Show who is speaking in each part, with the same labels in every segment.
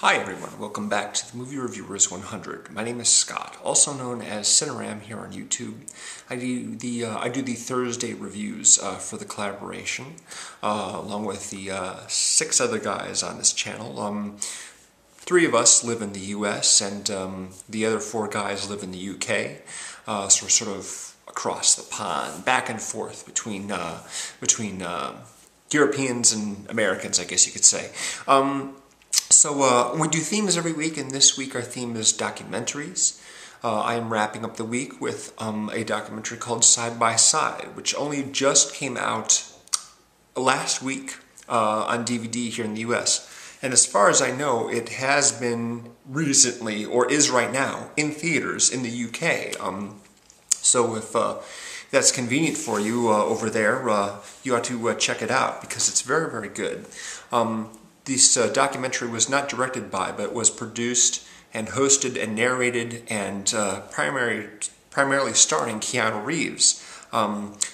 Speaker 1: Hi everyone, welcome back to the Movie Reviewers 100. My name is Scott, also known as Cineram here on YouTube. I do the Thursday reviews for the collaboration, along with the 6 other guys on this channel. 3 of us live in the US, and the other 4 guys live in the UK. So we're sort of across the pond, back and forth between Europeans and Americans, I guess you could say. So we do themes every week, and this week our theme is documentaries. I am wrapping up the week with a documentary called Side by Side, which only just came out last week on DVD here in the US. And as far as I know, it has been recently, or is right now, in theaters in the UK. So if that's convenient for you over there, you ought to check it out, because it's very, very good. This documentary was not directed by, but was produced and hosted and narrated and primarily starring Keanu Reeves,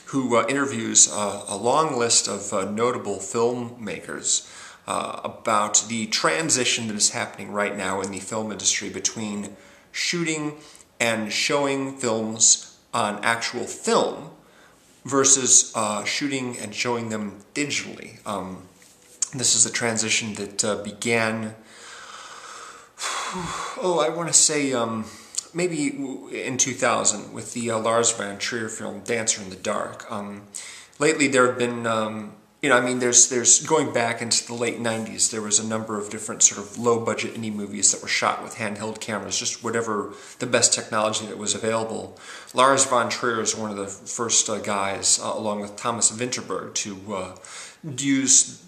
Speaker 1: who interviews a long list of notable filmmakers about the transition that is happening right now in the film industry between shooting and showing films on actual film versus shooting and showing them digitally. This is a transition that began, I want to say maybe in 2000 with the Lars von Trier film Dancer in the Dark. Lately there have been, there's going back into the late 90s, there was a number of different sort of low-budget indie movies that were shot with handheld cameras, just whatever the best technology that was available. Lars von Trier is one of the first guys, along with Thomas Vinterberg, to use,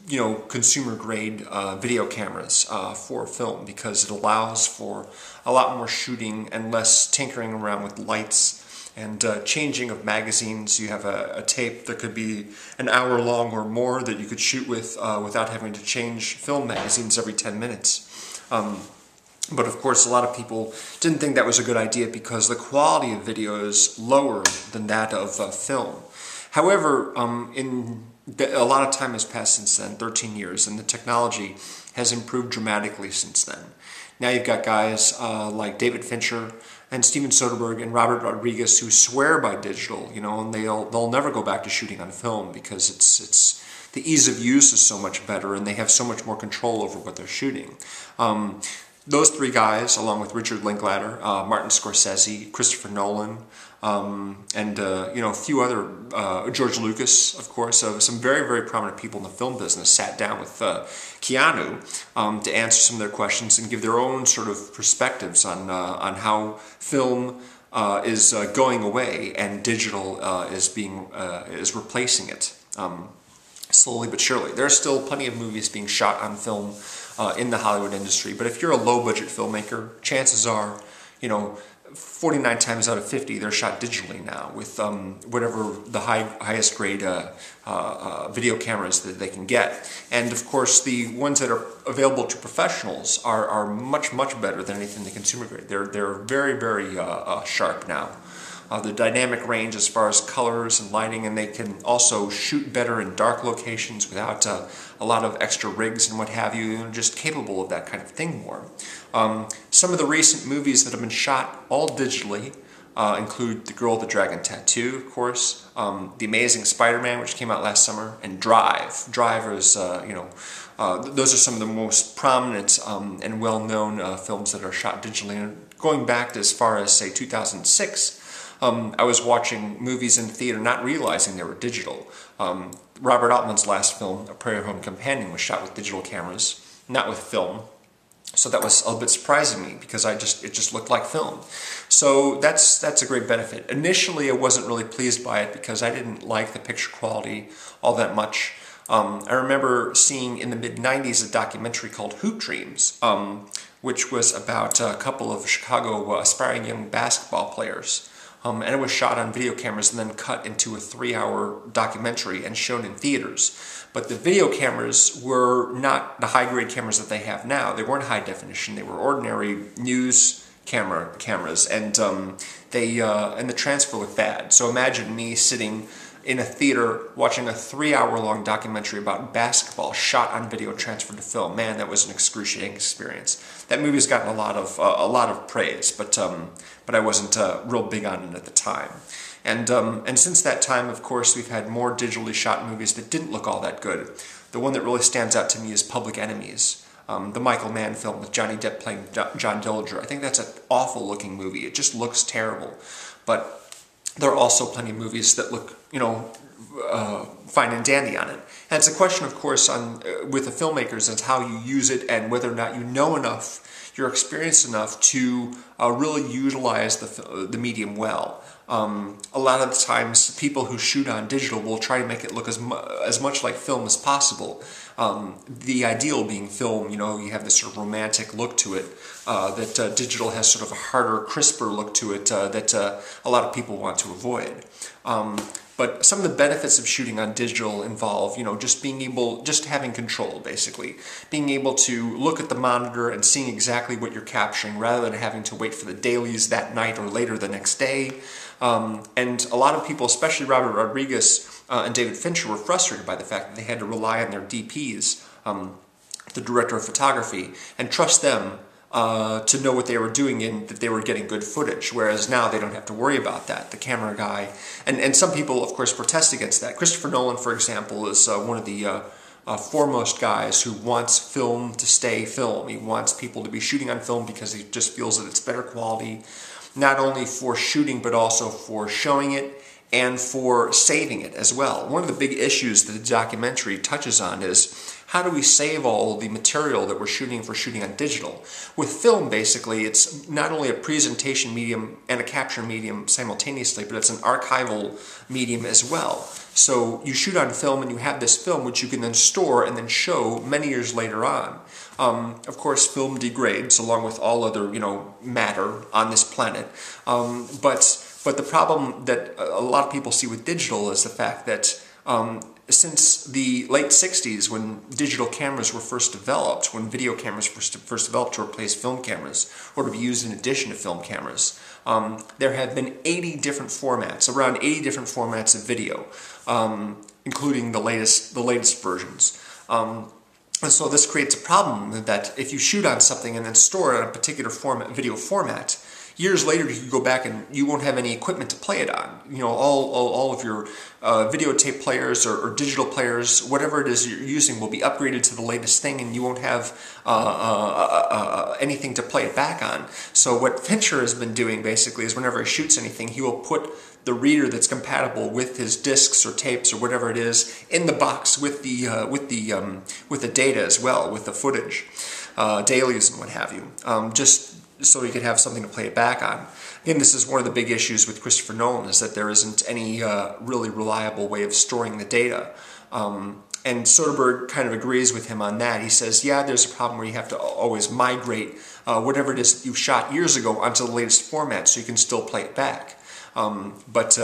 Speaker 1: consumer-grade video cameras for film, because it allows for a lot more shooting and less tinkering around with lights and changing of magazines. You have a tape that could be an hour long or more that you could shoot with without having to change film magazines every 10 minutes. But of course, a lot of people didn't think that was a good idea because the quality of video is lower than that of film. However, a lot of time has passed since then, 13 years, and the technology has improved dramatically since then. Now you've got guys like David Fincher and Steven Soderbergh and Robert Rodriguez who swear by digital, and they'll never go back to shooting on film because it's the ease of use is so much better, and they have so much more control over what they're shooting. Those 3 guys, along with Richard Linklater, Martin Scorsese, Christopher Nolan, and a few other, George Lucas, of course, some very, very prominent people in the film business sat down with Keanu to answer some of their questions and give their own sort of perspectives on how film is going away and digital is replacing it. Slowly but surely. There are still plenty of movies being shot on film in the Hollywood industry, but if you're a low-budget filmmaker, chances are, 49 times out of 50 they're shot digitally now with whatever the highest grade video cameras that they can get. And of course, the ones that are available to professionals are much, much better than anything in the consumer grade. They're very, very sharp now. The dynamic range as far as colors and lighting, and they can also shoot better in dark locations without a lot of extra rigs and what have you, just capable of that kind of thing more. Some of the recent movies that have been shot all digitally include The Girl with the Dragon Tattoo, of course, The Amazing Spider-Man, which came out last summer, and Drive. Drive is, those are some of the most prominent and well-known films that are shot digitally. And going back to as far as, say, 2006, I was watching movies in the theater not realizing they were digital. Robert Altman's last film, A Prairie Home Companion, was shot with digital cameras, not with film. So that was a little bit surprising me because it just looked like film. So that's a great benefit. Initially, I wasn't really pleased by it because I didn't like the picture quality all that much. I remember seeing in the mid-90s a documentary called Hoop Dreams, which was about a couple of Chicago aspiring young basketball players. And it was shot on video cameras and then cut into a 3-hour documentary and shown in theaters. But the video cameras were not the high-grade cameras that they have now. They weren't high definition. They were ordinary news cameras, and the transfer looked bad. So imagine me sitting, in a theater watching a 3-hour-long documentary about basketball shot on video transferred to film. Man, that was an excruciating experience. That movie's gotten a lot of praise, but I wasn't real big on it at the time. And since that time, of course, we've had more digitally shot movies that didn't look all that good. The one that really stands out to me is Public Enemies, the Michael Mann film with Johnny Depp playing John Dillinger. I think that's an awful-looking movie. It just looks terrible. But there are also plenty of movies that look, fine and dandy on it. And it's a question, of course, with the filmmakers, it's how you use it and whether or not you know enough, you're experienced enough to really utilize the medium well. A lot of the times, people who shoot on digital will try to make it look as much like film as possible. The ideal being film, you have this sort of romantic look to it, that digital has sort of a harder, crisper look to it that a lot of people want to avoid. But some of the benefits of shooting on digital involve, just having control, basically. Being able to look at the monitor and seeing exactly what you're capturing rather than having to wait for the dailies that night or later the next day. And a lot of people, especially Robert Rodriguez and David Fincher, were frustrated by the fact that they had to rely on their DPs, the director of photography, and trust them to know what they were doing and that they were getting good footage, whereas now they don't have to worry about that, the camera guy. And some people, of course, protest against that. Christopher Nolan, for example, is one of the foremost guys who wants film to stay film. He wants people to be shooting on film because he just feels that it's better quality, not only for shooting but also for showing it and for saving it as well. One of the big issues that the documentary touches on is how do we save all the material that we're shooting on digital? With film, basically, it's not only a presentation medium and a capture medium simultaneously, but it's an archival medium as well. So you shoot on film and you have this film which you can then store and then show many years later on. Of course, film degrades along with all other, matter on this planet. But the problem that a lot of people see with digital is the fact that since the late 60s, when digital cameras were first developed, when video cameras were first developed to replace film cameras, or to be used in addition to film cameras, there have been 80 different formats, around 80 different formats of video, including the latest versions. And so this creates a problem that if you shoot on something and then store it on a particular video format, years later you can go back and you won't have any equipment to play it on. All of your videotape players or digital players, whatever it is you're using, will be upgraded to the latest thing, and you won't have anything to play it back on. So what Fincher has been doing basically is whenever he shoots anything, he will put the reader that's compatible with his discs or tapes or whatever it is in the box with the data as well, with the footage, dailies and what have you, just so you could have something to play it back on. Again, this is one of the big issues with Christopher Nolan, is that there isn't any really reliable way of storing the data. And Soderbergh kind of agrees with him on that. He says, yeah, there's a problem where you have to always migrate whatever it is that you shot years ago onto the latest format so you can still play it back. But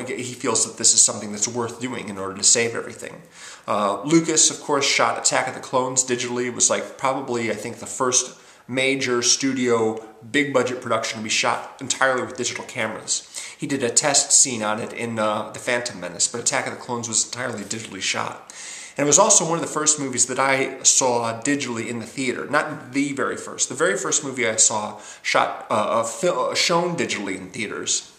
Speaker 1: he feels that this is something that's worth doing in order to save everything. Lucas, of course, shot Attack of the Clones digitally. It was like probably, I think, the first major studio, big budget production to be shot entirely with digital cameras. He did a test scene on it in The Phantom Menace, but Attack of the Clones was entirely digitally shot. And it was also one of the first movies that I saw digitally in the theater. Not the very first. The very first movie I saw shown digitally in theaters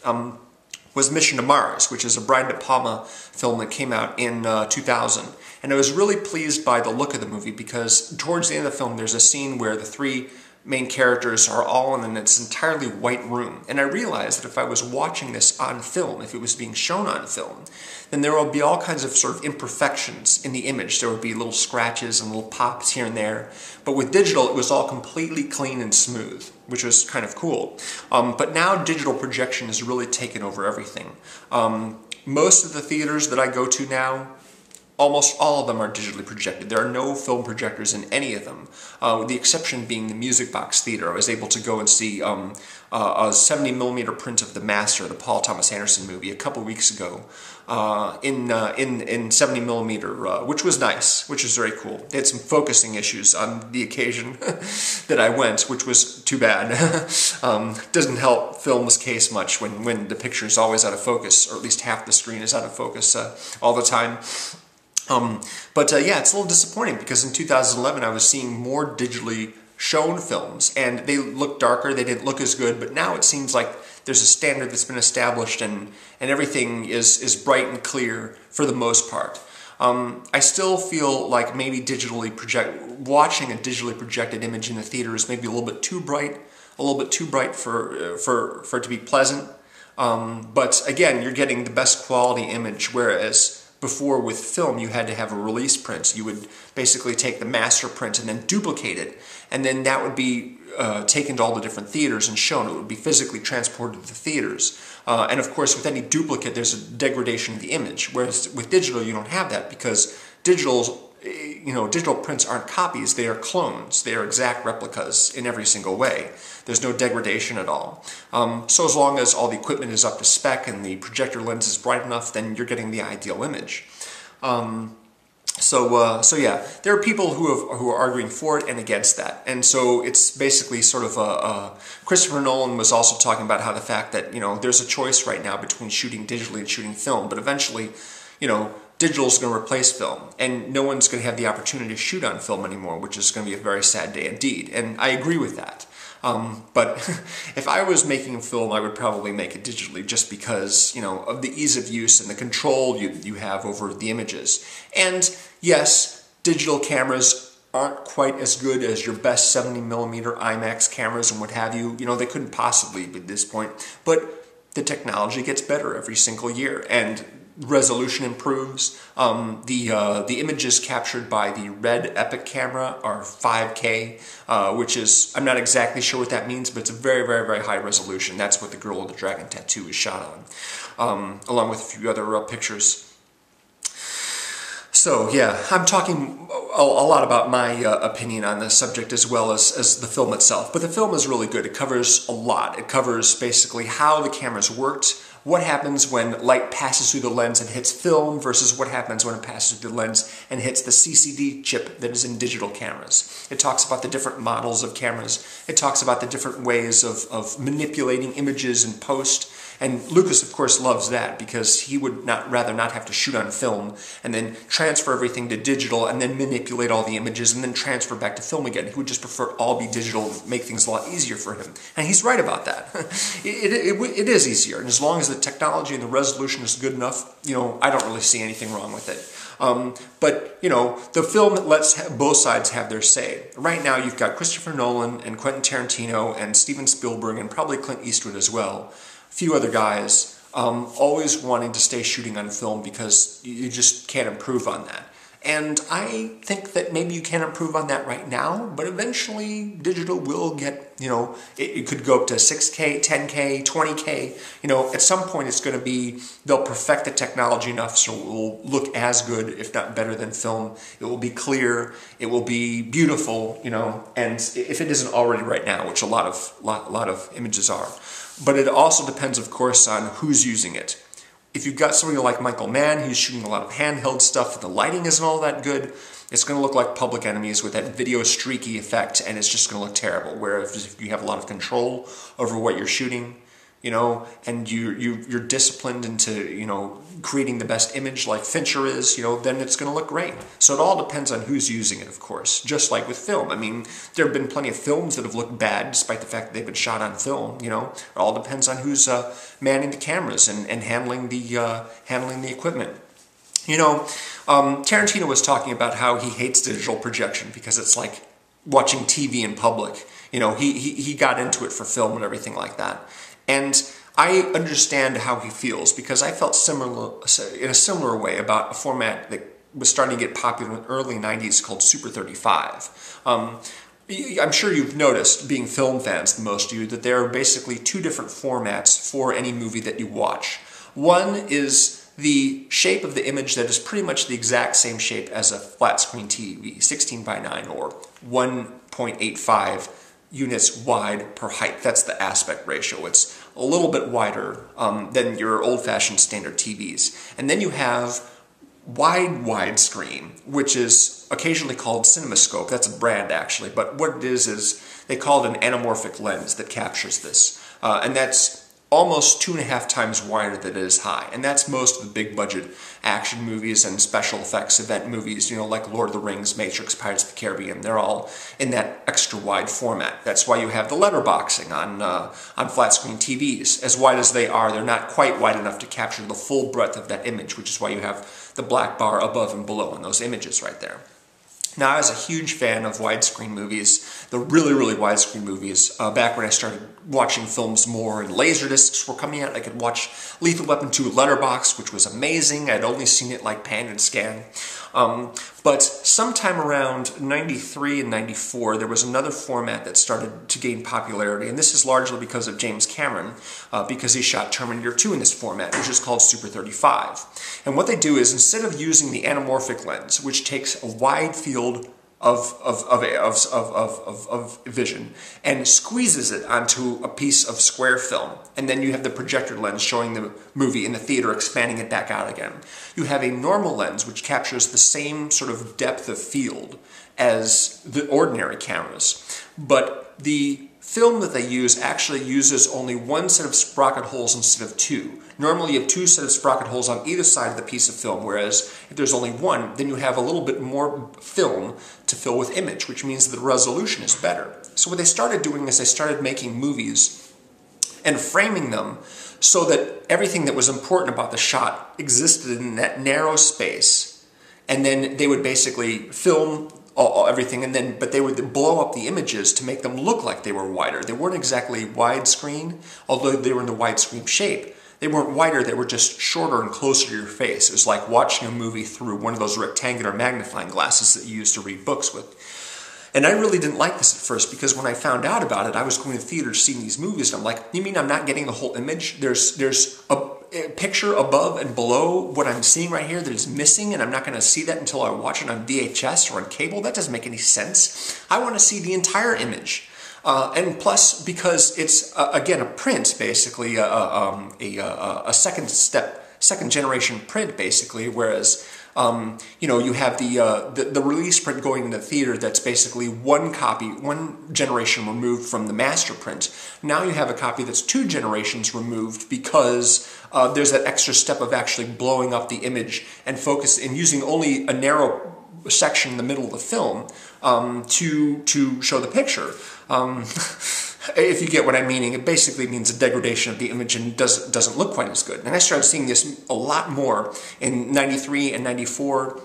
Speaker 1: was Mission to Mars, which is a Brian De Palma film that came out in 2000. And I was really pleased by the look of the movie because towards the end of the film there's a scene where the three main characters are all in an entirely white room. And I realized that if I was watching this on film, if it was being shown on film, then there will be all kinds of sort of imperfections in the image. There would be little scratches and little pops here and there. But with digital, it was all completely clean and smooth, which was kind of cool. But now digital projection has really taken over everything. Most of the theaters that I go to now almost all of them are digitally projected. There are no film projectors in any of them, with the exception being the Music Box Theater. I was able to go and see a 70mm print of The Master, the Paul Thomas Anderson movie, a couple weeks ago in 70mm, which was nice, which was very cool. They had some focusing issues on the occasion that I went, which was too bad. Doesn't help film's case much when the picture is always out of focus, or at least half the screen is out of focus all the time. Yeah, it's a little disappointing because in 2011 I was seeing more digitally shown films, and they looked darker, they didn't look as good, but now it seems like there's a standard that's been established and everything is bright and clear for the most part. I still feel like maybe watching a digitally projected image in the theater is maybe a little bit too bright for it to be pleasant. But again, you're getting the best quality image, whereas before with film you had to have a release print. You would basically take the master print and then duplicate it, and then that would be taken to all the different theaters and shown. It would be physically transported to the theaters. And of course with any duplicate there's a degradation of the image, whereas with digital you don't have that, because digital prints aren't copies, they are clones. They are exact replicas in every single way. There's no degradation at all. So as long as all the equipment is up to spec and the projector lens is bright enough, then you're getting the ideal image. So yeah, there are people who are arguing for it and against that, and so it's basically sort of Christopher Nolan was also talking about how the fact that there's a choice right now between shooting digitally and shooting film, but eventually, digital is going to replace film, and no one's going to have the opportunity to shoot on film anymore, which is going to be a very sad day indeed, and I agree with that. But if I was making a film, I would probably make it digitally just because, of the ease of use and the control you have over the images. And yes, digital cameras aren't quite as good as your best 70mm IMAX cameras and what have you. They couldn't possibly be at this point, but the technology gets better every single year, and resolution improves. The images captured by the Red Epic camera are 5K, which is, I'm not exactly sure what that means, but it's a very, very, very high resolution. That's what the Girl with the Dragon Tattoo is shot on, along with a few other pictures. So yeah, I'm talking a lot about my opinion on this subject as well as the film itself. But the film is really good. It covers a lot. It covers basically how the cameras worked, what happens when light passes through the lens and hits film versus what happens when it passes through the lens and hits the CCD chip that is in digital cameras. It talks about the different models of cameras. It talks about the different ways of manipulating images in post. And Lucas, of course, loves that because he would rather not have to shoot on film and then transfer everything to digital and then manipulate all the images and then transfer back to film again. He would just prefer all be digital, make things a lot easier for him. And he's right about that. It is easier. And as long as the technology and the resolution is good enough, I don't really see anything wrong with it. But the film lets both sides have their say. Right now you've got Christopher Nolan and Quentin Tarantino and Steven Spielberg and probably Clint Eastwood as well. A few other guys, always wanting to stay shooting on film because you just can't improve on that. And I think that maybe you can improve on that right now, but eventually digital will get, it could go up to 6K, 10K, 20K. At some point it's going to be, they'll perfect the technology enough so it will look as good, if not better than film. It will be clear, it will be beautiful, and if it isn't already right now, which a lot of images are. But it also depends, of course, on who's using it. If you've got somebody like Michael Mann, who's shooting a lot of handheld stuff, and the lighting isn't all that good, it's going to look like Public Enemies with that video streaky effect, and it's just going to look terrible. Whereas if you have a lot of control over what you're shooting, and you're disciplined into, creating the best image like Fincher is, then it's going to look great. So it all depends on who's using it, of course, just like with film. I mean, there have been plenty of films that have looked bad despite the fact that they've been shot on film, It all depends on who's manning the cameras and handling the equipment. Tarantino was talking about how he hates digital projection because it's like watching TV in public. He got into it for film and everything like that. And I understand how he feels because I felt in a similar way about a format that was starting to get popular in the early 90s called Super 35. I'm sure you've noticed, being film fans, most of you, that there are basically two different formats for any movie that you watch. One is the shape of the image that is pretty much the exact same shape as a flat screen TV, 16 by 9 or 1.85 units wide per height. That's the aspect ratio. It's a little bit wider than your old-fashioned standard TVs. And then you have widescreen, which is occasionally called CinemaScope. That's a brand, actually. But what it is they call it an anamorphic lens that captures this. And that's almost 2.5 times wider than it is high. And that's most of the big budget action movies and special effects event movies, you know, like Lord of the Rings, Matrix, Pirates of the Caribbean. They're all in that extra wide format. That's why you have the letterboxing on flat screen TVs. As wide as they are, they're not quite wide enough to capture the full breadth of that image, which is why you have the black bar above and below in those images right there. Now, I was a huge fan of widescreen movies, the really, really widescreen movies, back when I started watching films more and Laserdiscs were coming out. I could watch Lethal Weapon 2 Letterbox, which was amazing. I'd only seen it like pan and scan. But sometime around 93 and 94, there was another format that started to gain popularity, and this is largely because of James Cameron, because he shot Terminator 2 in this format, which is called Super 35. And what they do is, instead of using the anamorphic lens, which takes a wide field of vision and squeezes it onto a piece of square film, and then you have the projector lens showing the movie in the theater, expanding it back out again. You have a normal lens which captures the same sort of depth of field as the ordinary cameras, but the film that they use actually uses only one set of sprocket holes instead of two. Normally you have two sets of sprocket holes on either side of the piece of film, whereas if there's only one, then you have a little bit more film to fill with image, which means that the resolution is better. So what they started doing is they started making movies and framing them so that everything that was important about the shot existed in that narrow space, and then they would basically film everything, but they would blow up the images to make them look like they were wider. They weren't exactly widescreen, although they were in the widescreen shape. They weren't wider, they were just shorter and closer to your face. It was like watching a movie through one of those rectangular magnifying glasses that you used to read books with. And I really didn't like this at first, because when I found out about it, I was going to theaters seeing these movies, and I'm like, you mean I'm not getting the whole image? There's a picture above and below what I'm seeing right here that is missing, and I'm not going to see that until I watch it on VHS or on cable? That doesn't make any sense. I want to see the entire image. And plus, because it's, again, a print, basically, a second generation print, basically, whereas you know, you have the release print going into the theater that's basically one copy, one generation removed from the master print. Now you have a copy that's 2 generations removed, because there's that extra step of actually blowing up the image and using only a narrow section in the middle of the film to show the picture. If you get what I'm meaning, it basically means a degradation of the image and doesn't look quite as good. And I started seeing this a lot more in 93 and 94,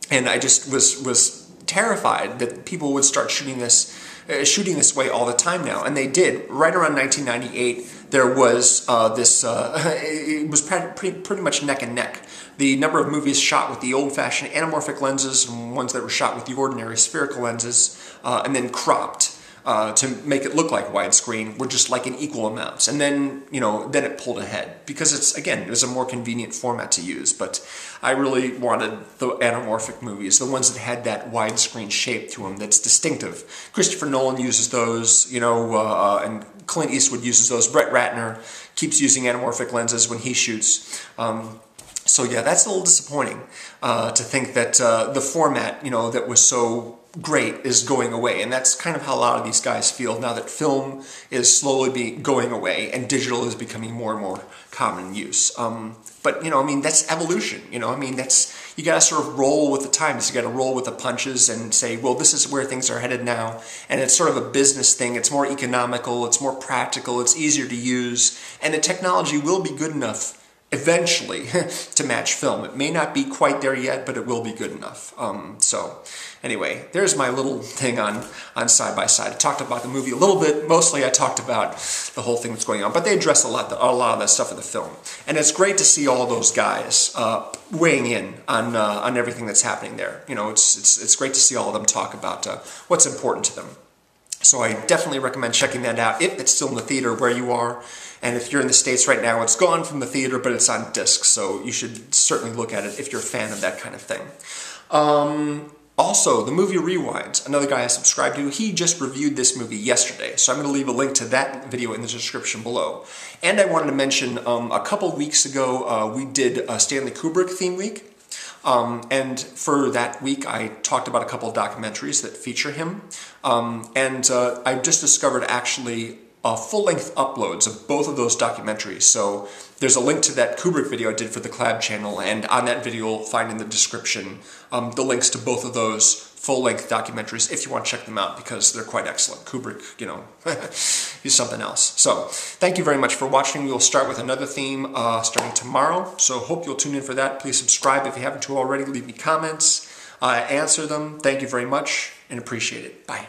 Speaker 1: and I just was terrified that people would start shooting this way all the time now. And they did. Right around 1998, there was it was pretty much neck and neck. The number of movies shot with the old-fashioned anamorphic lenses and ones that were shot with the ordinary spherical lenses, and then cropped to make it look like widescreen, were just like in equal amounts. And then, you know, then it pulled ahead, because it was a more convenient format to use. But I really wanted the anamorphic movies, the ones that had that widescreen shape to them that's distinctive. Christopher Nolan uses those, you know, and Clint Eastwood uses those. Brett Ratner keeps using anamorphic lenses when he shoots. So yeah, that's a little disappointing to think that the format, you know, that was so great is going away. And that's kind of how a lot of these guys feel now that film is slowly going away and digital is becoming more and more common use. But, you know, I mean, that's evolution. You know, I mean, you got to sort of roll with the times. You got to roll with the punches and say, well, this is where things are headed now. And it's sort of a business thing. It's more economical. It's more practical. It's easier to use. And the technology will be good enough eventually to match film. It may not be quite there yet, but it will be good enough. So anyway, there's my little thing on Side by Side. I talked about the movie a little bit. Mostly I talked about the whole thing that's going on, but they address a lot of that stuff in the film. And it's great to see all those guys weighing in on everything that's happening there. You know, it's great to see all of them talk about what's important to them. So I definitely recommend checking that out if it's still in the theater where you are. And if you're in the States right now, it's gone from the theater, but it's on disc, so you should certainly look at it if you're a fan of that kind of thing. Also, the movie Rewinds, another guy I subscribe to, he just reviewed this movie yesterday, so I'm going to leave a link to that video in the description below. And I wanted to mention, a couple weeks ago, we did a Stanley Kubrick theme week. And for that week, I talked about a couple of documentaries that feature him. I just discovered actually full-length uploads of both of those documentaries. So there's a link to that Kubrick video I did for the Collab channel, and on that video you'll find in the description the links to both of those full-length documentaries if you want to check them out, because they're quite excellent. Kubrick, you know, he's something else. So thank you very much for watching. We'll start with another theme starting tomorrow, so hope you'll tune in for that. Please subscribe if you haven't already. Leave me comments, answer them. Thank you very much and appreciate it. Bye.